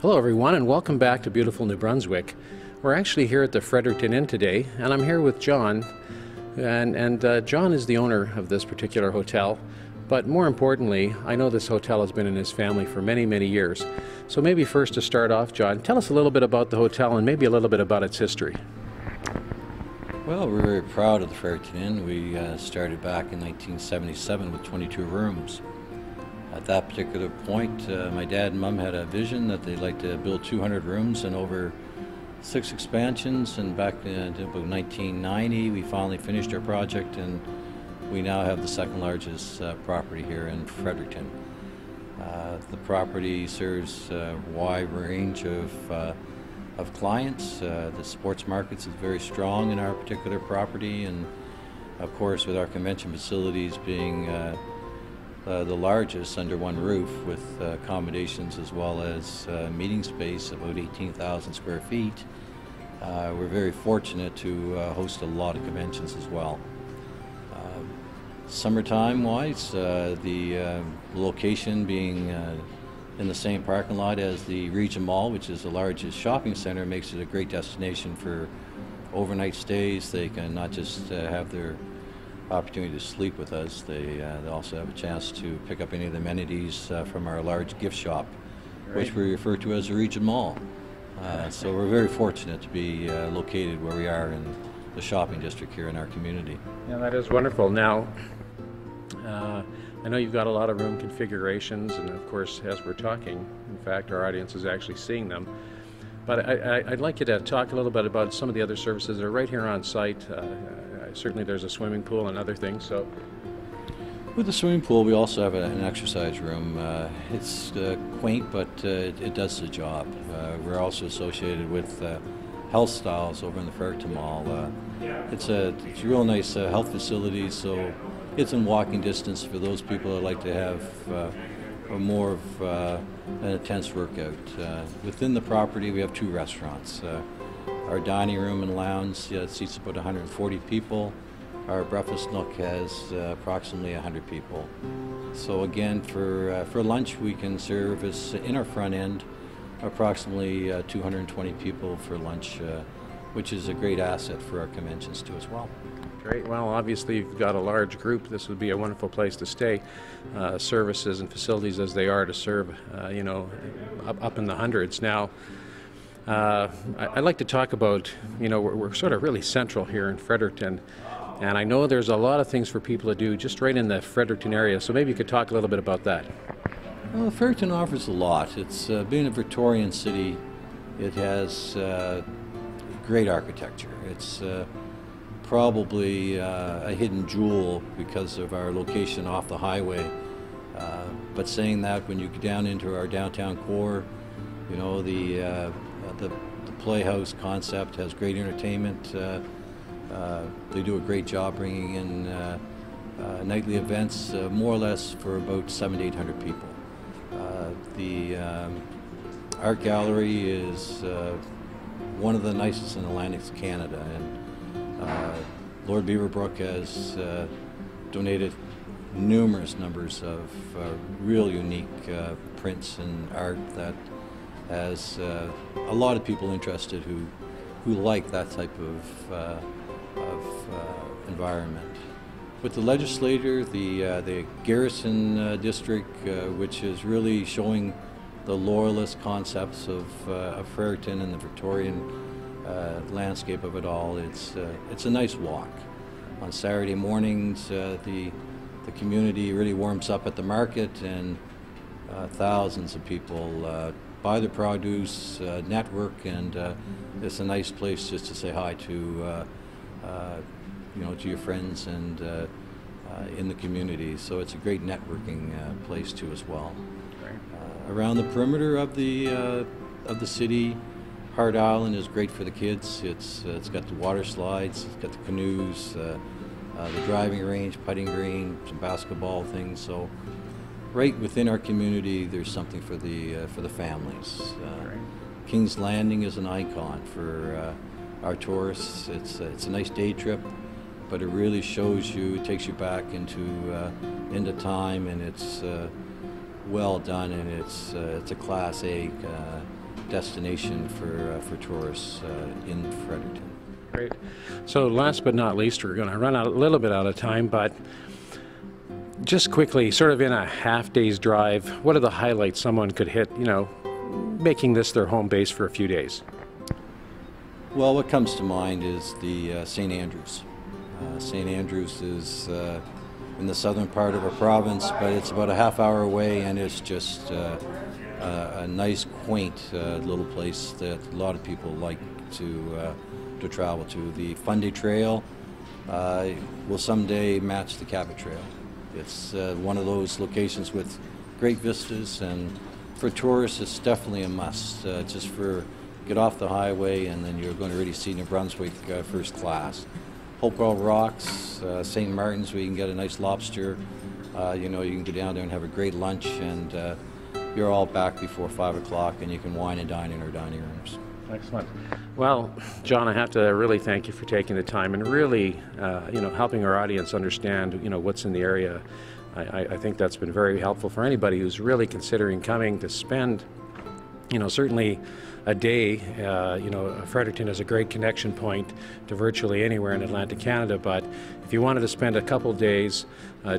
Hello everyone, and welcome back to beautiful New Brunswick. We're actually here at the Fredericton Inn today, and I'm here with John. And John is the owner of this particular hotel, but more importantly, I know this hotel has been in his family for many, many years. So maybe first to start off, John, tell us a little bit about the hotel and maybe a little bit about its history. Well, we're very proud of the Fredericton Inn. We started back in 1977 with 22 rooms. At that particular point, my dad and mom had a vision that they'd like to build 200 rooms and over 6 expansions, and back in about 1990 we finally finished our project, and we now have the second largest property here in Fredericton. The property serves a wide range of clients. The sports markets is very strong in our particular property, and of course with our convention facilities being the largest under one roof with accommodations as well as meeting space, about 18,000 square feet. We're very fortunate to host a lot of conventions as well. Summertime wise, the location being in the same parking lot as the Region Mall, which is the largest shopping center, makes it a great destination for overnight stays. They can not just have their opportunity to sleep with us, they also have a chance to pick up any of the amenities from our large gift shop, which we refer to as the Region Mall. So we're very fortunate to be located where we are in the shopping district here in our community. Yeah, that is wonderful. Now, I know you've got a lot of room configurations, and of course, as we're talking, in fact, our audience is actually seeing them. But I'd like you to talk a little bit about some of the other services that are right here on site. Certainly there's a swimming pool and other things. So, with the swimming pool, we also have an exercise room. It's quaint, but it does the job. We're also associated with Health Styles over in the Fredericton Mall. It's a real nice health facility, so it's in walking distance for those people that like to have more of an intense workout. Within the property, we have 2 restaurants. Our dining room and lounge seats about 140 people. Our breakfast nook has approximately 100 people. So again, for lunch, we can service in our front end approximately 220 people for lunch, which is a great asset for our conventions too as well. Great. Well, obviously you've got a large group. This would be a wonderful place to stay. Services and facilities as they are to serve, up in the hundreds. Now, I'd like to talk about, we're sort of really central here in Fredericton, and I know there's a lot of things for people to do just right in the Fredericton area, so maybe you could talk a little bit about that. Well, Fredericton offers a lot. It's being a Victorian city, it has great architecture. It's probably a hidden jewel because of our location off the highway. But saying that, when you get down into our downtown core, the Playhouse concept has great entertainment. They do a great job bringing in nightly events, more or less for about 700 to 800 people. The art gallery is one of the nicest in Atlantic Canada, and Lord Beaverbrook has donated numerous numbers of real unique prints and art that has a lot of people interested who like that type of environment. With the legislature, the Garrison District, which is really showing the loyalist concepts of Fredericton and the Victorian landscape of it all, it's a nice walk. On Saturday mornings, the community really warms up at the market, and thousands of people buy the produce, network, and it's a nice place just to say hi to to your friends and in the community. So it's a great networking place too as well. Around the perimeter of the city, Hart Island is great for the kids. It's got the water slides, it's got the canoes, the driving range, putting green, some basketball things. So right within our community, there's something for the families. King's Landing is an icon for our tourists. It's a nice day trip, but it really shows you, it takes you back into time, and it's well done, and it's a Class A destination for tourists in Fredericton. Great. So last but not least, we're going to run out a little bit out of time, but just quickly, sort of in a half day's drive, what are the highlights someone could hit, you know, making this their home base for a few days? Well, what comes to mind is the St. Andrews. St. Andrews is in the southern part of our province, but it's about a half hour away, and it's just a nice, quaint little place that a lot of people like to travel to. The Fundy Trail will someday match the Cabot Trail. It's one of those locations with great vistas, and for tourists it's definitely a must. Just for get off the highway and then you're going to really see New Brunswick first class. Hopewell Rocks, St. Martin's, where you can get a nice lobster. You know, you can go down there and have a great lunch, and you're all back before 5 o'clock, and you can wine and dine in our dining rooms. Excellent. Well, John, I have to really thank you for taking the time and really, you know, helping our audience understand, you know, what's in the area. I think that's been very helpful for anybody who's really considering coming to spend, you know, certainly a day. You know, Fredericton is a great connection point to virtually anywhere in Atlantic Canada, but if you wanted to spend a couple days,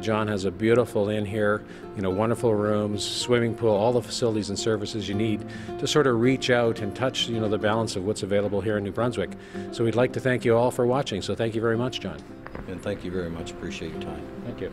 John has a beautiful inn here, you know, wonderful rooms, swimming pool, all the facilities and services you need to sort of reach out and touch, you know, the balance of what's available here in New Brunswick. So we'd like to thank you all for watching. So thank you very much, John. And thank you very much. Appreciate your time. Thank you.